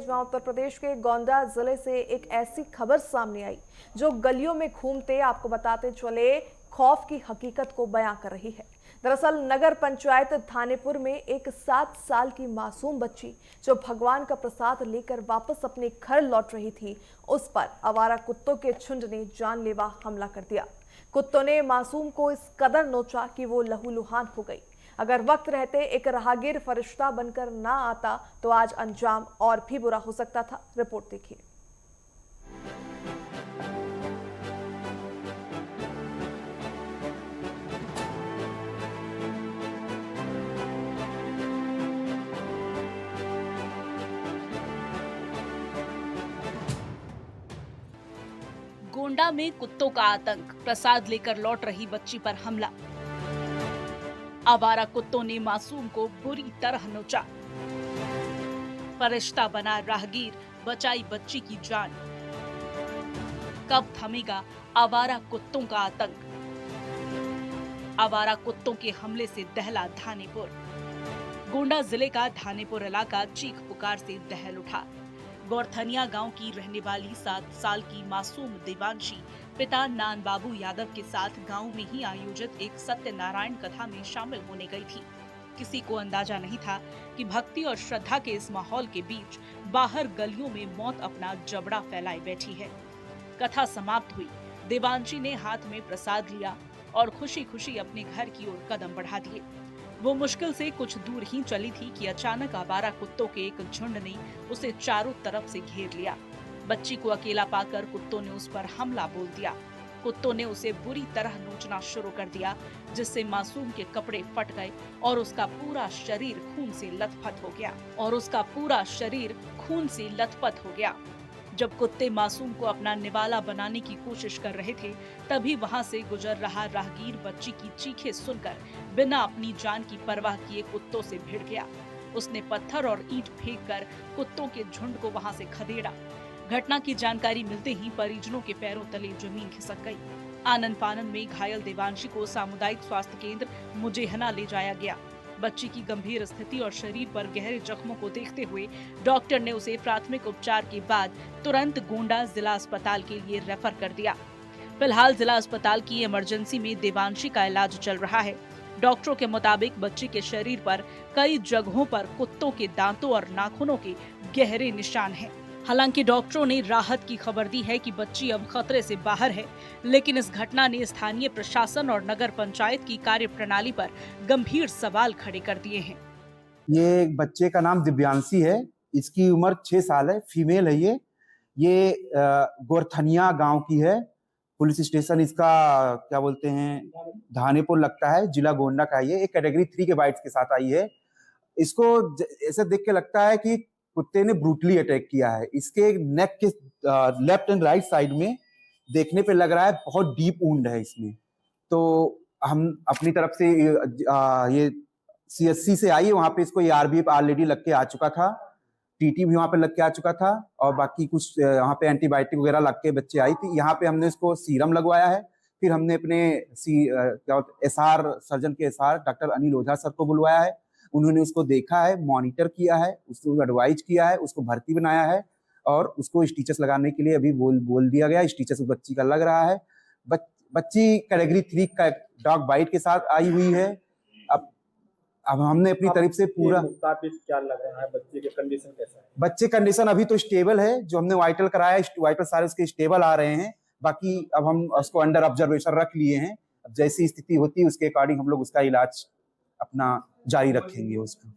जहां उत्तर प्रदेश के गोंडा जिले से एक ऐसी खबर सामने आई जो गलियों में घूमते आपको बताते चले खौफ की हकीकत को बयां कर रही है। दरअसल नगर पंचायत थानेपुर में एक 7 साल की मासूम बच्ची जो भगवान का प्रसाद लेकर वापस अपने घर लौट रही थी, उस पर आवारा कुत्तों के झुंड ने जानलेवा हमला कर दिया। कुत्तों ने मासूम को इस कदर नोचा कि वो लहूलुहान हो गई। अगर वक्त रहते एक राहगीर फरिश्ता बनकर ना आता तो आज अंजाम और भी बुरा हो सकता था। रिपोर्ट देखिए। गोंडा में कुत्तों का आतंक, प्रसाद लेकर लौट रही बच्ची पर हमला। आवारा कुत्तों ने मासूम को बुरी तरह नोचा। फरिश्ता बना राहगीर, बचाई बच्ची की जान। कब थमेगा आवारा कुत्तों का आतंक? आवारा कुत्तों के हमले से दहला धानेपुर। गोंडा जिले का धानेपुर इलाका चीख पुकार से दहल उठा। गौरथनिया गांव की रहने वाली 7 साल की मासूम देवांशी पिता नान बाबू यादव के साथ गांव में ही आयोजित एक सत्यनारायण कथा में शामिल होने गई थी। किसी को अंदाजा नहीं था कि भक्ति और श्रद्धा के इस माहौल के बीच बाहर गलियों में मौत अपना जबड़ा फैलाए बैठी है। कथा समाप्त हुई। देवांशी ने हाथ में प्रसाद लिया और खुशी खुशी अपने घर की ओर कदम बढ़ा दिए। वो मुश्किल से कुछ दूर ही चली थी कि अचानक आवारा कुत्तों के एक झुंड ने उसे चारों तरफ से घेर लिया। बच्ची को अकेला पाकर कुत्तों ने उस पर हमला बोल दिया। कुत्तों ने उसे बुरी तरह नोचना शुरू कर दिया, जिससे मासूम के कपड़े फट गए और उसका पूरा शरीर खून से लथपथ हो गया। जब कुत्ते मासूम को अपना निवाला बनाने की कोशिश कर रहे थे, तभी वहां से गुजर रहा राहगीर बच्ची की चीखें सुनकर बिना अपनी जान की परवाह किए कुत्तों से भिड़ गया। उसने पत्थर और ईंट फेंककर कुत्तों के झुंड को वहां से खदेड़ा। घटना की जानकारी मिलते ही परिजनों के पैरों तले जमीन खिसक गई। आनन फानन में घायल देवांशी को सामुदायिक स्वास्थ्य केंद्र मुजेहना ले जाया गया। बच्ची की गंभीर स्थिति और शरीर पर गहरे जख्मों को देखते हुए डॉक्टर ने उसे प्राथमिक उपचार के बाद तुरंत गोंडा जिला अस्पताल के लिए रेफर कर दिया। फिलहाल जिला अस्पताल की इमरजेंसी में देवांशी का इलाज चल रहा है। डॉक्टरों के मुताबिक बच्ची के शरीर पर कई जगहों पर कुत्तों के दांतों और नाखूनों के गहरे निशान हैं। हालांकि डॉक्टरों ने राहत की खबर दी है कि बच्ची अब खतरे से बाहर है, लेकिन इस घटना ने स्थानीय प्रशासन और नगर पंचायत की कार्यप्रणाली पर गंभीर सवाल खड़े कर दिए हैं। ये बच्चे का नाम दिव्यांशी है। इसकी उम्र 6 साल है, फीमेल है। ये गोरथनिया गांव की है। पुलिस स्टेशन इसका क्या बोलते हैं, धानेपुर लगता है, जिला गोंडा का। ये एक कैटेगरी 3 के बाइट्स के साथ आई है। इसको ऐसे देख के लगता है कि कुत्ते ने ब्रूटली अटैक किया है। इसके नेक के लेफ्ट एंड राइट साइड में देखने पे लग रहा है बहुत डीप वुंड है इसमें। तो हम अपनी तरफ से ये CSC से आई है, वहां पे इसको ARV ऑलरेडी लग के आ चुका था, TT भी वहां पे लग के आ चुका था, और बाकी कुछ यहाँ पे एंटीबायोटिक वगैरह लग के बच्चे आई थी। यहाँ पे हमने इसको सीरम लगवाया है। फिर हमने अपने SR सर्जन के SR डॉक्टर अनिल ओझा सर को बुलवाया है। उन्होंने उसको देखा है, मॉनिटर किया है, उसको एडवाइज किया है, उसको भर्ती बनाया है और उसको स्टिचेस लगाने के लिए अभी बोल दिया गया। स्टिचेस बच्ची का लग रहा है। बच्ची कैटेगरी 3 का डॉग बाइट के साथ आई हुई है। अब हमने अपनी तरफ से पूरा मुताबिक क्या लग रहा है, बच्चे की कंडीशन कैसा है? बच्चे कंडीशन अभी तो स्टेबल है। जो हमने वाइटल कराया है, वाइटल सारे उसके स्टेबल आ रहे हैं। बाकी अब हम उसको अंडर ऑब्जर्वेशन रख लिए हैं। अब जैसी स्थिति होती है उसके अकॉर्डिंग हम लोग उसका इलाज अपना जारी रखेंगे। उसका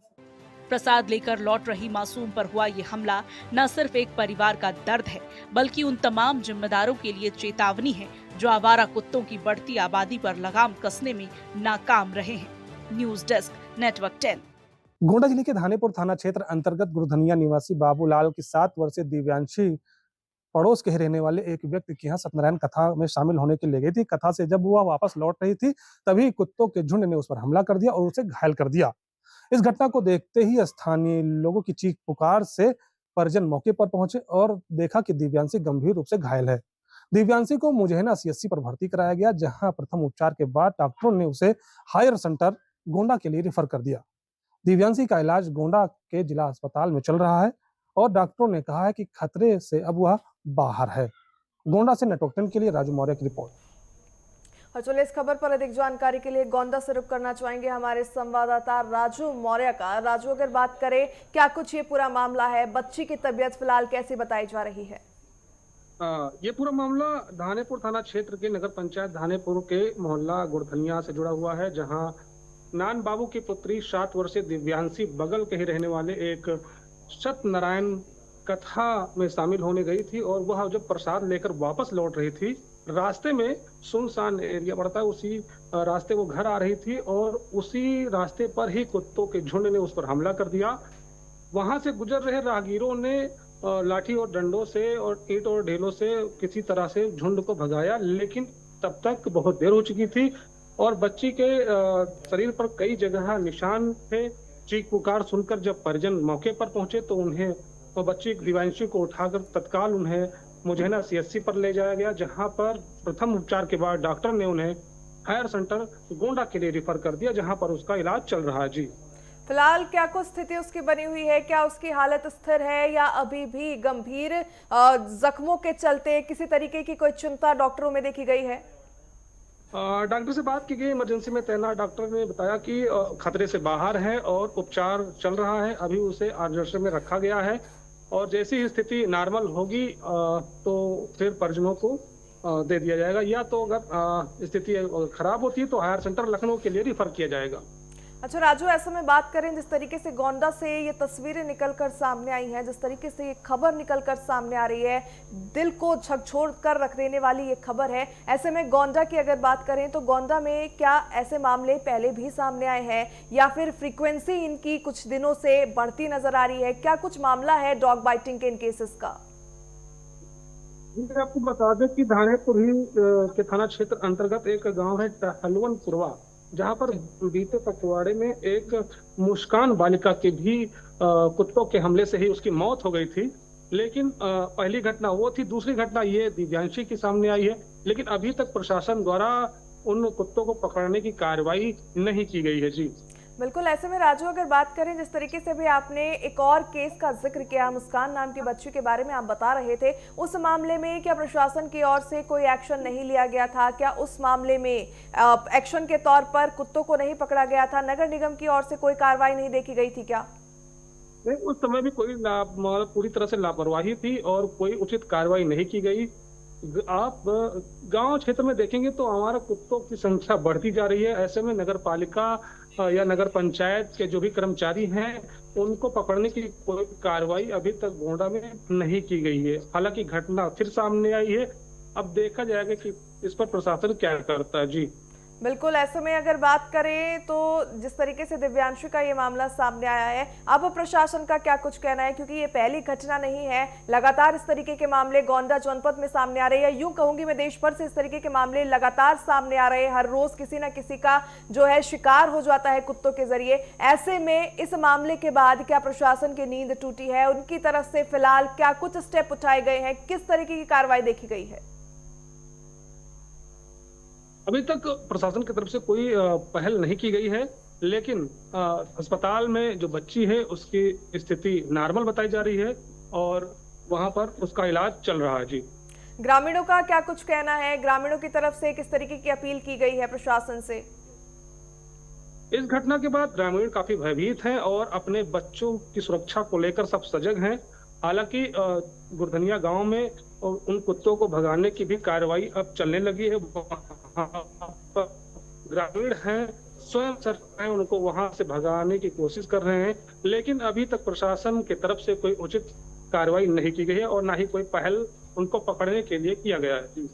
प्रसाद लेकर लौट रही मासूम पर हुआ ये हमला न सिर्फ एक परिवार का दर्द है, बल्कि उन तमाम जिम्मेदारों के लिए चेतावनी है जो आवारा कुत्तों की बढ़ती आबादी पर लगाम कसने में नाकाम रहे हैं। News desk, network 10। गोंडा जिले के धानेपुर थाना क्षेत्र अंतर्गत गुरधनिया निवासी बाबूलाल की 7 वर्षीय दिव्यांशी पड़ोस के रहने वाले एक व्यक्ति के यहाँ सत्यनारायण कथा में शामिल होने के लिए गई थी। कथा से जब वह वापस लौट रही थी, तभी कुत्तों के झुंड ने उस पर हमला कर दिया और उसे घायल कर दिया। इस घटना को देखते ही स्थानीय लोगों की चीख पुकार से परिजन मौके पर पहुंचे और देखा कि दिव्यांशी गंभीर रूप से घायल है। दिव्यांशी को मुजैना CSC पर भर्ती कराया गया, जहां प्रथम उपचार के बाद डॉक्टरों ने उसे हायर सेंटर गोंडा के लिए रेफर कर दिया। दिव्यांशी का इलाज गोंडा के जिला अस्पताल में चल रहा है और डॉक्टरों ने कहा है कि खतरे से अब वह बाहर है। गोंडा से नेटवर्क 10 के लिए राजू मौर्य की रिपोर्ट। और चलिए इस खबर पर अधिक जानकारी के लिए गोंडा से रुख करना चाहेंगे हमारे संवाददाता राजू मौर्य का। राजू, अगर बात करें क्या कुछ ये पूरा मामला है, बच्ची की तबीयत फिलहाल कैसी बताई जा रही है? ये पूरा मामला धानेपुर थाना क्षेत्र के नगर पंचायत धानेपुर के मोहल्ला गुड़धनिया से जुड़ा हुआ है, जहां नान बाबू की पुत्री 7 वर्षीय दिव्यांशी बगल के ही रहने वाले एक सत्यनारायण कथा में शामिल होने गई थी और वह जब प्रसाद लेकर वापस लौट रही थी, रास्ते में सुनसान एरिया पड़ता है, उसी रास्ते वो घर आ रही थी और उसी रास्ते पर ही कुत्तों के झुंड ने उस पर हमला कर दिया। वहां से गुजर रहे राहगीरों ने लाठी और डंडों से और ईंट और ढेलों से किसी तरह से झुंड को भगाया, लेकिन तब तक बहुत देर हो चुकी थी और बच्ची के शरीर पर कई जगह निशान थे। चीख पुकार सुनकर जब परिजन मौके पर पहुंचे तो उन्हें बच्ची दिव्यांशी को उठाकर तत्काल उन्हें मुझेना सीएचसी पर ले जाया गया, जहां पर प्रथम उपचार के बाद डॉक्टर ने उन्हें हायर सेंटर गोंडा के लिए रेफर कर दिया, जहां पर उसका इलाज चल रहा है। जी, फिलहाल क्या कुछ स्थिति उसकी बनी हुई है? क्या उसकी हालत स्थिर है या अभी भी गंभीर जख्मों के चलते किसी तरीके की कोई चिंता डॉक्टरों में देखी गई है? डॉक्टर से बात की गई, इमरजेंसी में तैनात डॉक्टर ने बताया कि खतरे से बाहर है और उपचार चल रहा है। अभी उसे ऑब्जर्वेशन में रखा गया है और जैसी ही स्थिति नॉर्मल होगी तो फिर परिजनों को दे दिया जाएगा, या तो अगर स्थिति खराब होती है तो हायर सेंटर लखनऊ के लिए रिफर किया जाएगा। अच्छा राजू, ऐसे में बात करें जिस तरीके से गोंडा से ये तस्वीरें निकलकर सामने आई हैं, जिस तरीके से ये खबर निकलकर सामने आ रही है, दिल को झकझोर कर रख देने वाली ये खबर है। ऐसे में गोंडा की अगर बात करें तो गोंडा में क्या ऐसे मामले पहले भी सामने आए हैं या फिर फ्रीक्वेंसी इनकी कुछ दिनों से बढ़ती नजर आ रही है? क्या कुछ मामला है डॉग बाइटिंग के इन केसेस का? आपको बता दें कि धानेपुर ही के थाना क्षेत्र अंतर्गत एक गांव है टहलवनपुरवा, जहां पर बीते पखवाड़े में एक मुस्कान बालिका के भी कुत्तों के हमले से ही उसकी मौत हो गई थी। लेकिन पहली घटना वो थी, दूसरी घटना ये दिव्यांशी की सामने आई है, लेकिन अभी तक प्रशासन द्वारा उन कुत्तों को पकड़ने की कार्रवाई नहीं की गई है। जी बिल्कुल, ऐसे में राजू अगर बात करें जिस तरीके से भी आपने एक और केस का जिक्र किया, मुस्कान नाम की बच्ची के बारे में आप बता रहे थे, उस मामले में क्या प्रशासन की ओर से कोई एक्शन नहीं लिया गया था? क्या उस मामले में एक्शन के तौर पर कुत्तों को नहीं पकड़ा गया था? नगर निगम की ओर से कोई कार्रवाई नहीं देखी गई थी क्या? नहीं, उस समय भी कोई पूरी तरह से लापरवाही थी और कोई उचित कार्रवाई नहीं की गई। आप गांव क्षेत्र में देखेंगे तो हमारा कुत्तों की संख्या बढ़ती जा रही है। ऐसे में नगर पालिका या नगर पंचायत के जो भी कर्मचारी हैं उनको पकड़ने की कोई कार्रवाई अभी तक गोंडा में नहीं की गई है। हालांकि घटना फिर सामने आई है, अब देखा जाएगा कि इस पर प्रशासन क्या करता है। जी बिल्कुल, ऐसे में अगर बात करें तो जिस तरीके से दिव्यांशु का ये मामला सामने आया है, अब प्रशासन का क्या कुछ कहना है? क्योंकि ये पहली घटना नहीं है, लगातार इस तरीके के मामले गोंडा जनपद में सामने आ रहे हैं, यूं कहूंगी मैं देश भर से इस तरीके के मामले लगातार सामने आ रहे हैं। हर रोज किसी ना किसी का जो है शिकार हो जाता है कुत्तों के जरिए। ऐसे में इस मामले के बाद क्या प्रशासन की नींद टूटी है? उनकी तरफ से फिलहाल क्या कुछ स्टेप उठाए गए हैं? किस तरीके की कार्रवाई देखी गई है? अभी तक प्रशासन की तरफ से कोई पहल नहीं की गई है, लेकिन अस्पताल में जो बच्ची है उसकी स्थिति नॉर्मल बताई जा रही है और वहां पर उसका इलाज चल रहा है। जी ग्रामीणों का क्या कुछ कहना है? ग्रामीणों की तरफ से किस तरीके की अपील की गई है प्रशासन से? इस घटना के बाद ग्रामीण काफी भयभीत हैं और अपने बच्चों की सुरक्षा को लेकर सब सजग हैं। हालांकि गुरधनिया गांव में उन कुत्तों को भगाने की भी कार्रवाई अब चलने लगी है। ग्रामीण हैं, स्वयं सरकार उनको वहां से भगाने की कोशिश कर रहे हैं, लेकिन अभी तक प्रशासन की तरफ से कोई उचित कार्रवाई नहीं की गई है और ना ही कोई पहल उनको पकड़ने के लिए किया गया है।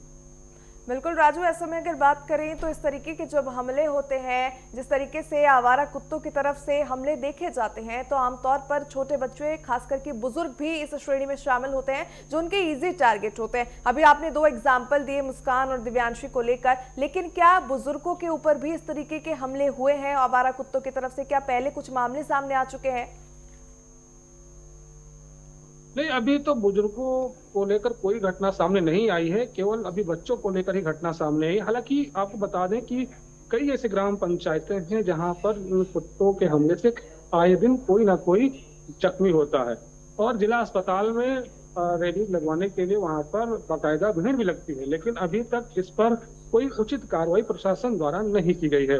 बिल्कुल राजू, ऐसे में अगर बात करें तो इस तरीके के जब हमले होते हैं, जिस तरीके से आवारा कुत्तों की तरफ से हमले देखे जाते हैं, तो आमतौर पर छोटे बच्चे खास करके बुजुर्ग भी इस श्रेणी में शामिल होते हैं जो उनके इजी टारगेट होते हैं। अभी आपने 2 एग्जाम्पल दिए मुस्कान और दिव्यांशी को लेकर, लेकिन क्या बुजुर्गों के ऊपर भी इस तरीके के हमले हुए हैं आवारा कुत्तों की तरफ से? क्या पहले कुछ मामले सामने आ चुके हैं? नहीं, अभी तो बुजुर्गों को लेकर कोई घटना सामने नहीं आई है, केवल अभी बच्चों को लेकर ही घटना सामने आई। हालांकि आपको बता दें कि कई ऐसे ग्राम पंचायतें हैं जहां पर कुत्तों के हमले से आए दिन कोई ना कोई जख्मी होता है और जिला अस्पताल में रेबीज लगवाने के लिए वहां पर बाकायदा भीड़ भी लगती है, लेकिन अभी तक इस पर कोई उचित कार्रवाई प्रशासन द्वारा नहीं की गई है।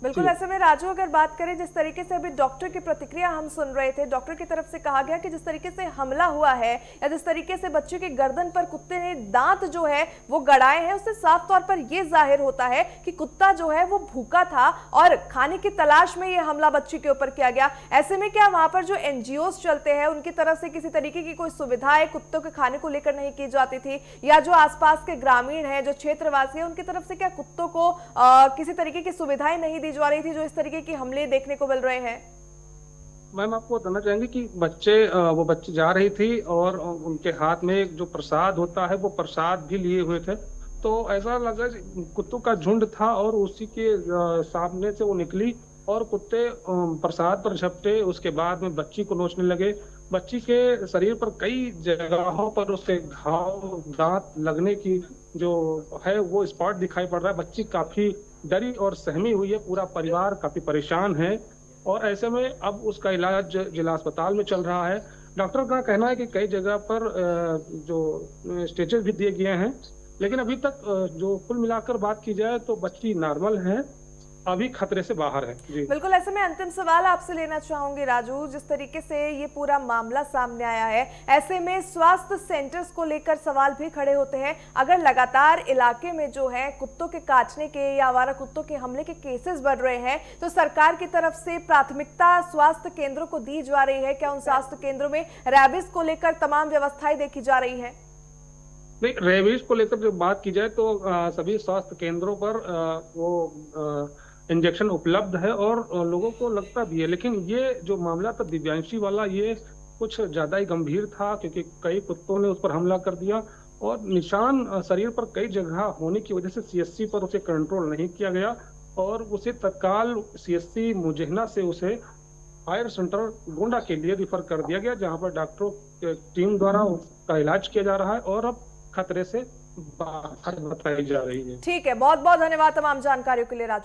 बिल्कुल, ऐसे में राजू अगर बात करें जिस तरीके से अभी डॉक्टर की प्रतिक्रिया हम सुन रहे थे, डॉक्टर की तरफ से कहा गया कि जिस तरीके से हमला हुआ है या जिस तरीके से बच्चे के गर्दन पर कुत्ते ने दांत जो है वो गड़ाए हैं, उससे साफ तौर पर ये जाहिर होता है कि कुत्ता जो है वो भूखा था और खाने की तलाश में ये हमला बच्ची के ऊपर किया गया। ऐसे में क्या वहां पर जो NGOs चलते हैं उनकी तरफ से किसी तरीके की कोई सुविधाएं कुत्तों के खाने को लेकर नहीं की जाती थी, या जो आसपास के ग्रामीण हैं, जो क्षेत्रवासी हैं, उनकी तरफ से क्या कुत्तों को किसी तरीके की सुविधाएं नहीं जा रही थी जो इस तरीके की हमले देखने को मिल रहे हैं? मैम, आपको बताना चाहेंगे कि वो बच्चे जा रही थी और उनके हाथ में जो प्रसाद होता है वो प्रसाद भी लिए हुए थे, तो ऐसा लगा कुत्तों का झुंड था और उसी के सामने से वो निकली और कुत्ते प्रसाद पर झपटे। उसके बाद में बच्ची को नोचने लगे। बच्ची के शरीर पर कई जगहों पर उसके घाव, दांत लगने की जो है वो स्पॉट दिखाई पड़ रहा है। बच्ची काफी डरी और सहमी हुई है, पूरा परिवार काफी परेशान है और ऐसे में अब उसका इलाज जिला अस्पताल में चल रहा है। डॉक्टर का कहना है कि कई जगह पर जो स्टिचेस भी दिए गए हैं, लेकिन अभी तक जो कुल मिलाकर बात की जाए तो बच्ची नॉर्मल है, अभी खतरे से बाहर है। जी बिल्कुल, ऐसे में अंतिम सवाल आपसे लेना चाहूंगी राजू, जिस तरीके से ये पूरा मामला सामने आया है, ऐसे में स्वास्थ्य सेंटर्स को लेकर सवाल भी खड़े होते हैं। अगर लगातार इलाके में जो है कुत्तों के काटने के या आवारा कुत्तों के हमले के केसेस बढ़ रहे हैं, तो सरकार की तरफ से प्राथमिकता स्वास्थ्य केंद्रों को दी जा रही है? क्या उन स्वास्थ्य केंद्रों में रैबिस को लेकर तमाम व्यवस्थाएं देखी जा रही है? नहीं, रेबीज को लेकर जो बात की जाए तो सभी स्वास्थ्य केंद्रों पर इंजेक्शन उपलब्ध है और लोगों को लगता भी है, लेकिन ये जो मामला था दिव्यांशी वाला, ये कुछ ज्यादा ही गंभीर था क्योंकि कई कुत्तों ने उस पर हमला कर दिया और निशान शरीर पर कई जगह होने की वजह से CSC पर उसे कंट्रोल नहीं किया गया और उसे तत्काल CSC मुजहना से उसे फायर सेंटर गोंडा के लिए रिफर कर दिया गया, जहां पर डॉक्टरों की टीम द्वारा उसका इलाज किया जा रहा है और अब खतरे से बाहर बताई जा रही है। ठीक है, बहुत बहुत धन्यवाद तमाम जानकारियों के लिए राजू।